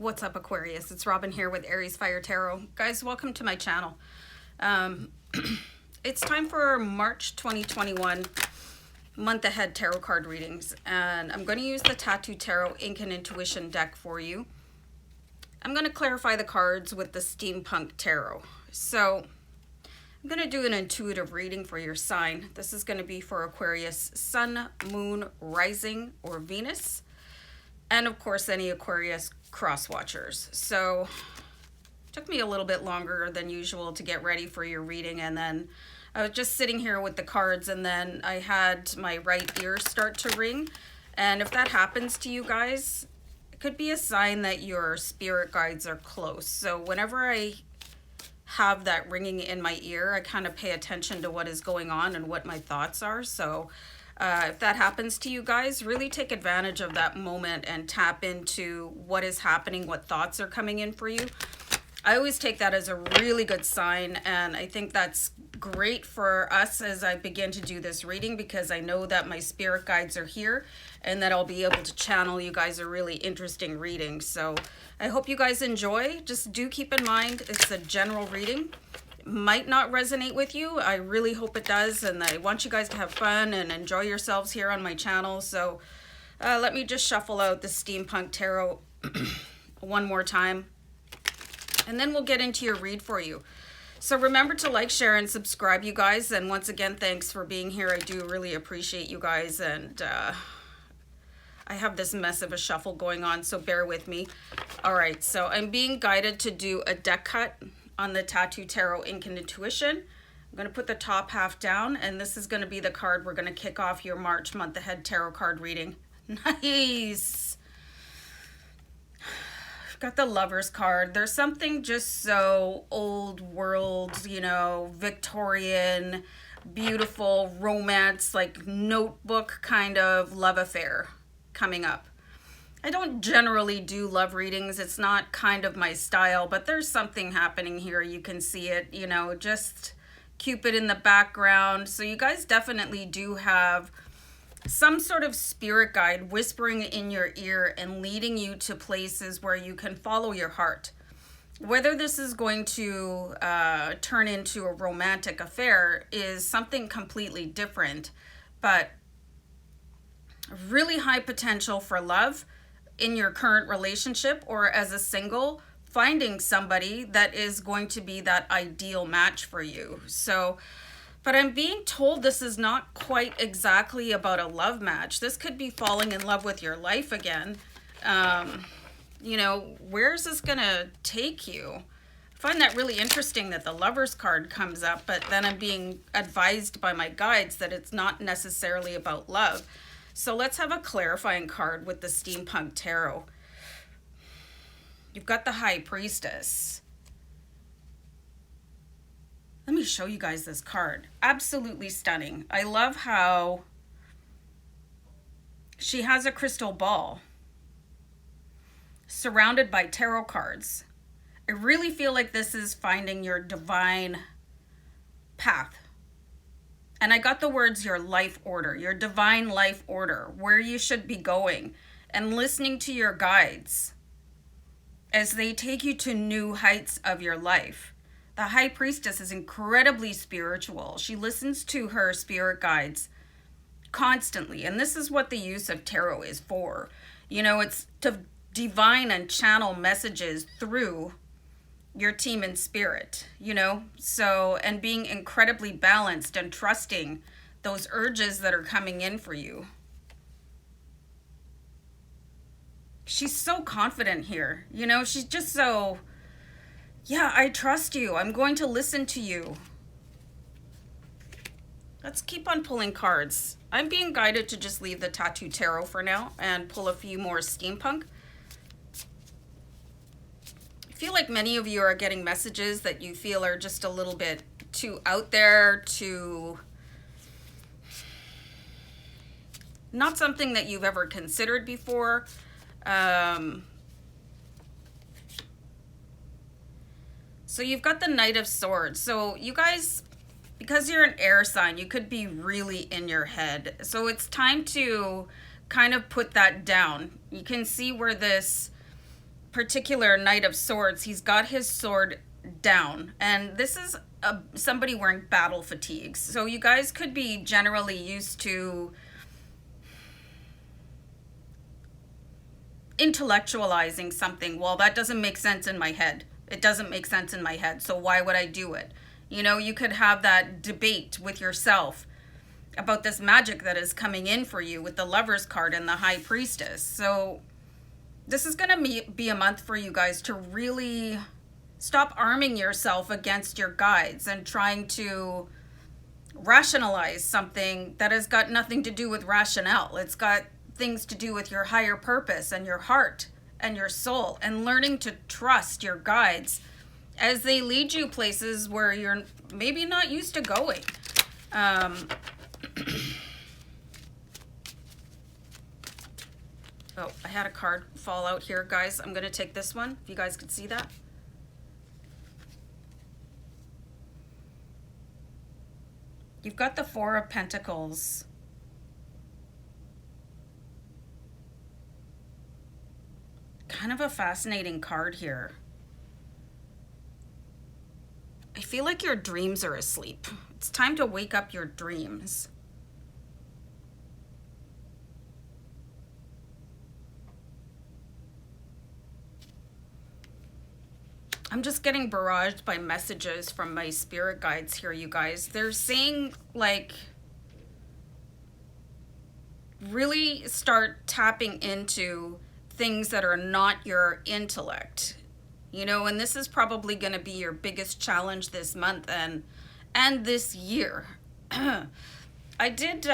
What's up, Aquarius? It's Robin here with AriesFireTarot. Guys, welcome to my channel. It's time for March 2021 month ahead tarot card readings, and I'm going to use the Tattoo Tarot Ink and Intuition deck for you. I'm going to clarify the cards with the Steampunk Tarot. So I'm going to do an intuitive reading for your sign. This is going to be for Aquarius, Sun, Moon, Rising, or Venus. And of course, any Aquarius cross watchers. So it took me a little bit longer than usual to get ready for your reading. And then I was just sitting here with the cards, and then I had my right ear start to ring. And if that happens to you guys, it could be a sign that your spirit guides are close. So whenever I have that ringing in my ear, I kind of pay attention to what is going on and what my thoughts are. So if that happens to you guys, really take advantage of that moment and tap into what is happening, what thoughts are coming in for you. I always take that as a really good sign, and I think that's great for us as I begin to do this reading, because I know that my spirit guides are here and that I'll be able to channel you guys a really interesting reading. So I hope you guys enjoy. Just do keep in mind it's a general reading. Might not resonate with you. I really hope it does, and I want you guys to have fun and enjoy yourselves here on my channel. So let me just shuffle out the Steampunk Tarot one more time, and then we'll get into your read for you. So remember to like, share, and subscribe, you guys. And once again, thanks for being here. I do really appreciate you guys, and I have this mess of a shuffle going on, so bear with me. All right, so I'm being guided to do a deck cut on the Tattoo Tarot Ink and Intuition. I'm going to put the top half down, and this is going to be the card we're going to kick off your March month ahead tarot card reading. Nice. Got the Lovers card. There's something just so old world, you know, Victorian, beautiful romance, like notebook kind of love affair coming up. I don't generally do love readings. It's not kind of my style, but there's something happening here. You can see it, you know, just Cupid in the background. So you guys definitely do have some sort of spirit guide whispering in your ear and leading you to places where you can follow your heart. Whether this is going to turn into a romantic affair is something completely different, but really high potential for love in your current relationship, or as a single, finding somebody that is going to be that ideal match for you. So, but I'm being told this is not quite exactly about a love match. This could be falling in love with your life again. You know, where's this gonna take you? I find that really interesting that the Lovers card comes up, but then I'm being advised by my guides that it's not necessarily about love. So let's have a clarifying card with the Steampunk Tarot. You've got the High Priestess. Let me show you guys this card. Absolutely stunning. I love how she has a crystal ball surrounded by tarot cards. I really feel like this is finding your divine path. And I got the words your life order, your divine life order, where you should be going, and listening to your guides as they take you to new heights of your life. The High Priestess is incredibly spiritual. She listens to her spirit guides constantly. And this is what the use of tarot is for. You know, it's to divine and channel messages through your team in spirit, you know, so, and being incredibly balanced and trusting those urges that are coming in for you. She's so confident here, you know, she's just so, yeah, I trust you. I'm going to listen to you. Let's keep on pulling cards. I'm being guided to just leave the Tattoo Tarot for now and pull a few more Steampunk. I feel like many of you are getting messages that you feel are just a little bit too out there, too not something that you've ever considered before. So you've got the Knight of Swords. So you guys, because you're an air sign, you could be really in your head. So it's time to kind of put that down. You can see where this particular Knight of Swords, he's got his sword down, and this is somebody wearing battle fatigues. So you guys could be generally used to intellectualizing something. Well, that doesn't make sense in my head. It doesn't make sense in my head, so why would I do it? You know, you could have that debate with yourself about this magic that is coming in for you with the Lover's card and the High Priestess. So this is going to be a month for you guys to really stop arming yourself against your guides and trying to rationalize something that has got nothing to do with rationale. It's got things to do with your higher purpose and your heart and your soul, and learning to trust your guides as they lead you places where you're maybe not used to going. Oh, I had a card fall out here, guys. I'm going to take this one, if you guys could see that. You've got the Four of Pentacles. Kind of a fascinating card here. I feel like your dreams are asleep. It's time to wake up your dreams. I'm just getting barraged by messages from my spirit guides here, you guys. They're saying, like, really start tapping into things that are not your intellect. You know, and this is probably going to be your biggest challenge this month and this year. I did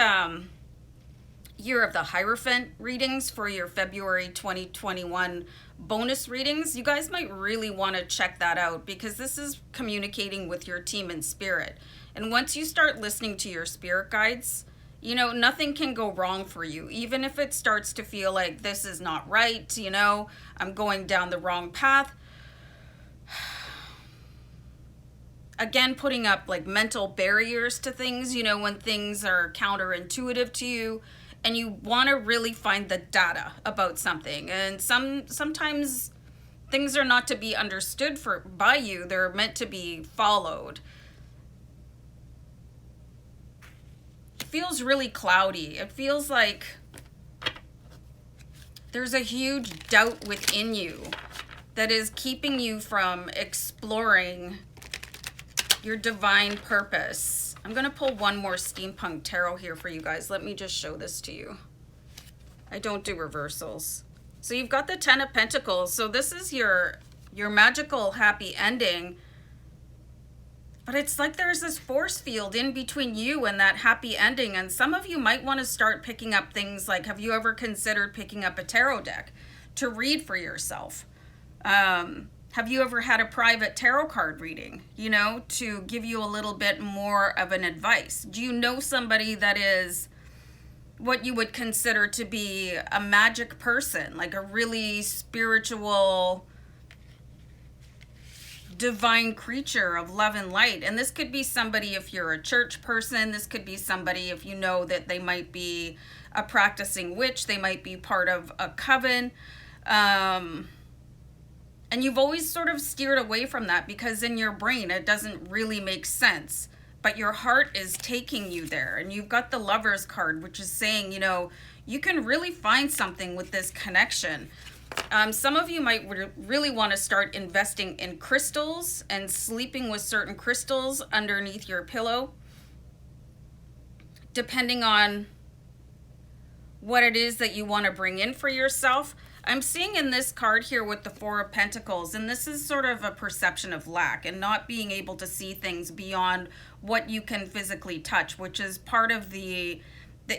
Year of the Hierophant readings for your February 2021 bonus readings. You guys might really want to check that out, because this is communicating with your team in spirit. And once you start listening to your spirit guides, you know, nothing can go wrong for you. Even if it starts to feel like this is not right, you know, I'm going down the wrong path. Again, putting up like mental barriers to things, you know, when things are counterintuitive to you and you want to really find the data about something. And sometimes things are not to be understood by you. They're meant to be followed. It feels really cloudy. It feels like there's a huge doubt within you that is keeping you from exploring your divine purpose. I'm going to pull one more steampunk tarot here for you guys. Let me just show this to you. I don't do reversals. So you've got the Ten of Pentacles. So this is your magical happy ending. But it's like there's this force field in between you and that happy ending. And some of you might want to start picking up things like, have you ever considered picking up a tarot deck to read for yourself? Have you ever had a private tarot card reading, you know, to give you a little bit more of an advice? Do you know somebody that is what you would consider to be a magic person, like a really spiritual, divine creature of love and light? And this could be somebody if you're a church person. This could be somebody if you know that they might be a practicing witch. They might be part of a coven. And you've always sort of steered away from that because in your brain it doesn't really make sense. But your heart is taking you there. And you've got the Lover's card, which is saying, you know, you can really find something with this connection. Some of you might really want to start investing in crystals and sleeping with certain crystals underneath your pillow, depending on what it is that you want to bring in for yourself. I'm seeing in this card here with the Four of Pentacles, and this is sort of a perception of lack and not being able to see things beyond what you can physically touch, which is part of the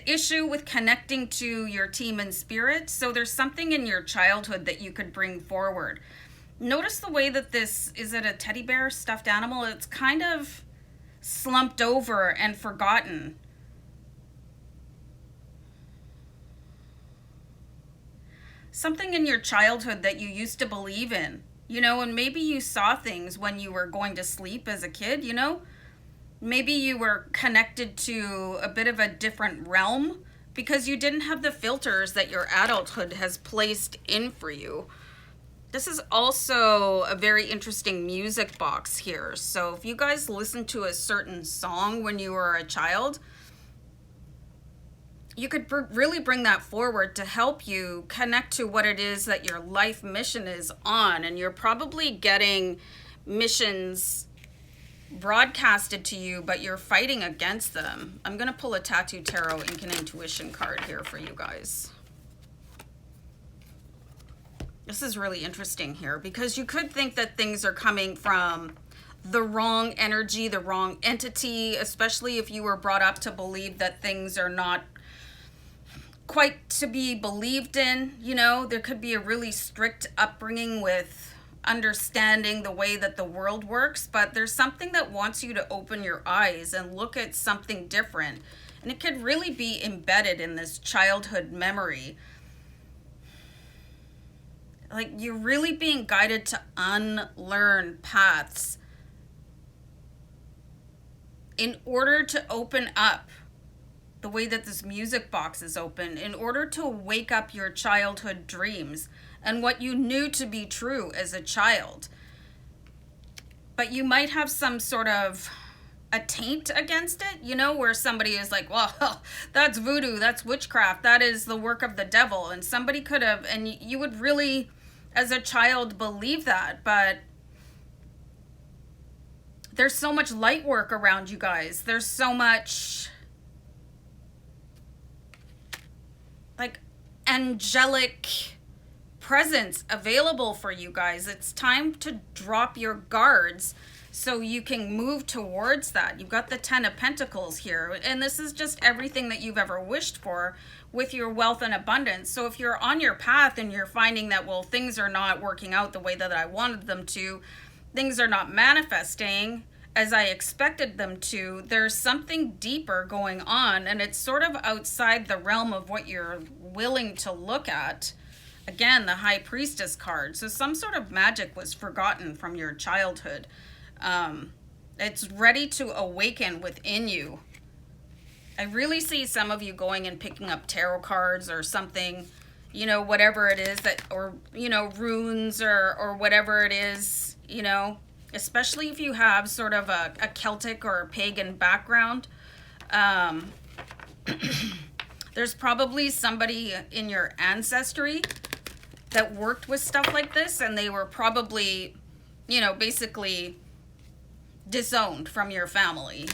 issue with connecting to your team in spirit. So there's something in your childhood that you could bring forward. Notice the way that this, is it a teddy bear, stuffed animal? It's kind of slumped over and forgotten. Something in your childhood that you used to believe in, you know, and maybe you saw things when you were going to sleep as a kid, you know. Maybe you were connected to a bit of a different realm because you didn't have the filters that your adulthood has placed in for you. This is also a very interesting music box here. So if you guys listen to a certain song when you were a child, you could really bring that forward to help you connect to what it is that your life mission is on. And you're probably getting missions broadcasted to you, but you're fighting against them. I'm going to pull a Tattoo Tarot Ink and Intuition card here for you guys. This is really interesting here because you could think that things are coming from the wrong energy, the wrong entity, especially if you were brought up to believe that things are not quite to be believed in. You know, there could be a really strict upbringing with understanding the way that the world works, but there's something that wants you to open your eyes and look at something different. And it could really be embedded in this childhood memory. Like, you're really being guided to unlearn paths in order to open up the way that this music box is open, in order to wake up your childhood dreams and what you knew to be true as a child. But you might have some sort of a taint against it, you know, where somebody is like, well, that's voodoo, that's witchcraft, that is the work of the devil. And somebody could have, and you would really, as a child, believe that. But there's so much light work around you guys. There's so much like angelic presence available for you guys. It's time to drop your guards so you can move towards that. You've got the 10 of Pentacles here, and this is just everything that you've ever wished for with your wealth and abundance. So if you're on your path and you're finding that, well, things are not working out the way that I wanted them to, things are not manifesting as I expected them to, there's something deeper going on, and it's sort of outside the realm of what you're willing to look at. Again, the High Priestess card. So some sort of magic was forgotten from your childhood. It's ready to awaken within you. I really see some of you going and picking up tarot cards or something, you know, whatever it is that, or, you know, runes or whatever it is, you know, especially if you have sort of a Celtic or a pagan background. There's probably somebody in your ancestry that worked with stuff like this, and they were probably, you know, basically disowned from your family.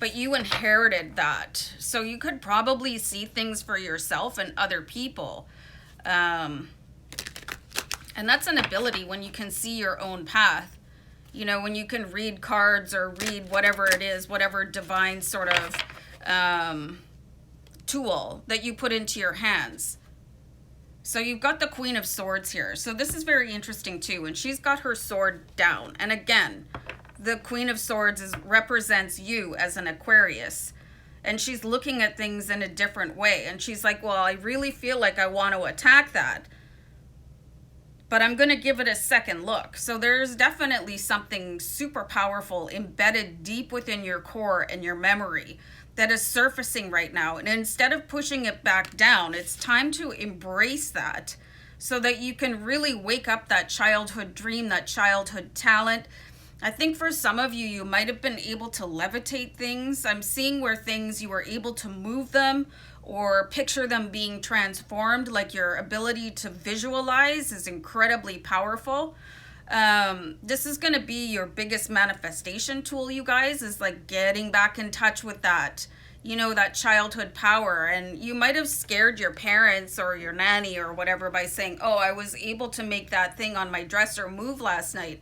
But you inherited that. So you could probably see things for yourself and other people. And that's an ability when you can see your own path. You know, when you can read cards or read whatever it is, whatever divine sort of tool that you put into your hands. So you've got the Queen of Swords here. So this is very interesting too. And she's got her sword down. And again, the Queen of Swords represents you as an Aquarius. And she's looking at things in a different way. And she's like, well, I really feel like I want to attack that, but I'm going to give it a second look. So there's definitely something super powerful embedded deep within your core and your memory that is surfacing right now. And instead of pushing it back down, it's time to embrace that so that you can really wake up that childhood dream, that childhood talent. I think for some of you, you might have been able to levitate things. I'm seeing where things, you were able to move them or picture them being transformed. Like, your ability to visualize is incredibly powerful. This is going to be your biggest manifestation tool, you guys, is like getting back in touch with that, you know, that childhood power. And you might have scared your parents or your nanny or whatever by saying, oh, I was able to make that thing on my dresser move last night.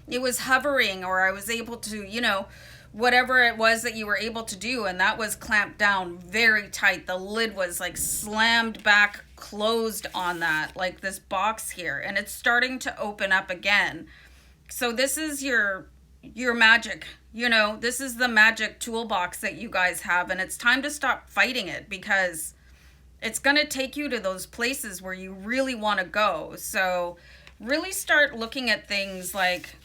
It was hovering, or I was able to, you know, whatever it was that you were able to do, and that was clamped down very tight. The lid was like slammed back, closed on that, like this box here, and it's starting to open up again. So this is your magic, you know, this is the magic toolbox that you guys have, and it's time to stop fighting it, because it's going to take you to those places where you really want to go. So really start looking at things like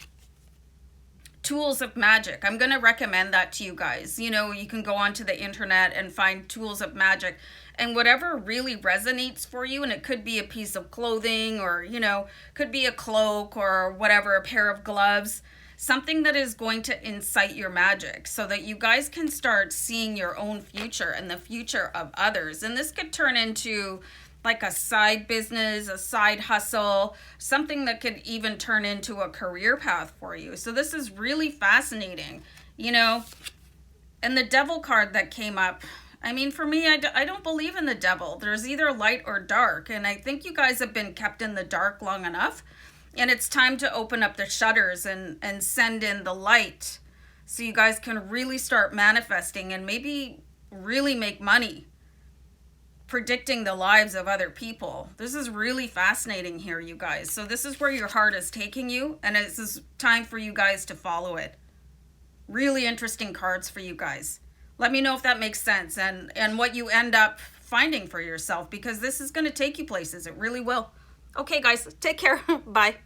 tools of magic. I'm going to recommend that to you guys. You know, you can go onto the internet and find tools of magic and whatever really resonates for you, and it could be a piece of clothing, or, you know, could be a cloak or whatever, a pair of gloves, something that is going to incite your magic so that you guys can start seeing your own future and the future of others. And this could turn into like a side business, a side hustle, something that could even turn into a career path for you. So this is really fascinating, you know. And the devil card that came up, I mean, for me, I don't believe in the devil. There's either light or dark, and I think you guys have been kept in the dark long enough. And it's time to open up the shutters and send in the light so you guys can really start manifesting and maybe really make money predicting the lives of other people. This is really fascinating here, you guys. So this is where your heart is taking you, and this is time for you guys to follow it. Really interesting cards for you guys. Let me know if that makes sense and what you end up finding for yourself, because this is going to take you places. It really will. Okay, guys, take care. Bye.